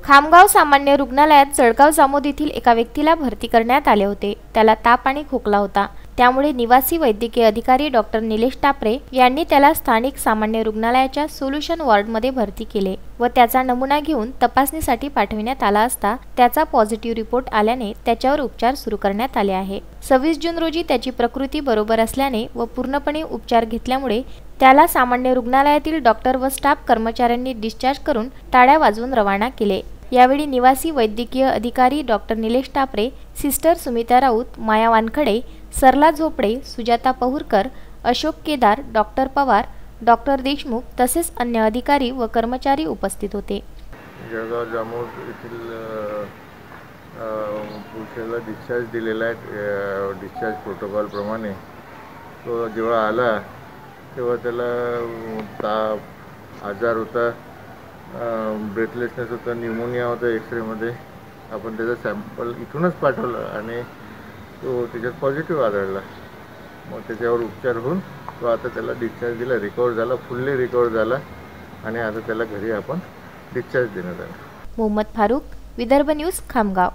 खामगाव सामान्य रुग्णालयात जळगाव जामोद येथील एका व्यक्तीला भरती करण्यात आले होते। त्याला ताप आणि खोकला होता। त्यामुळे निवासी वैद्यकीय अधिकारी डॉक्टर निलेश टापरे यांनी त्याला स्थानिक सामान्य रुग्णालयाच्या सोल्युशन वॉर्डमध्ये भरती केले व त्याचा नमुना घेऊन तपासणीसाठी पाठविण्यात आला असता त्याचा पॉझिटिव्ह रिपोर्ट आल्याने त्याच्यावर उपचार सुरू करण्यात आले आहे। 26 जून रोजी त्याची प्रकृती बरोबर असल्याने व पूर्णपणे उपचार घेतल्यामुळे त्याला सामान्य रुग्णालयातील डॉक्टर व स्टाफ कर्मचाऱ्यांनी डिस्चार्ज करून टाळ्या वाजवून रवाना केले। यावेळी निवासी वैद्यकीय अधिकारी डॉक्टर निलेश टापरे, सिस्टर सुमिता राऊत, माया वानखडे, सरला झोपडे, सुजाता पहुरकर, अशोक केदार, डॉक्टर पवार, डॉक्टर देशमुख तसेच अन्य अधिकारी व कर्मचारी उपस्थित होते। जळगाव जामोद येथील पुरुषाला डिस्चार्ज दिलेला आहे। डिस्चार्ज प्रोटोकॉल प्रमाणे तो जेव्हा आला तेव्हा त्याला ताप, आजार होता, ब्रेथलेसनेस होता, न्यूमोनिया होता। एक्सरेमध्ये आपण त्याचा सॅम्पल इथूनच पाठवलं आणि तो त्याच्यात पॉझिटिव्ह आढळला। मग त्याच्यावर उपचार होऊन तो आता त्याला डिस्चार्ज दिला, रिकवर झाला, फुल्ली रिकवर झाला आणि आता त्याला घरी आपण डिस्चार्ज देण्यात आला। मोहम्मद फारूक, विदर्भ न्यूज, खामगाव।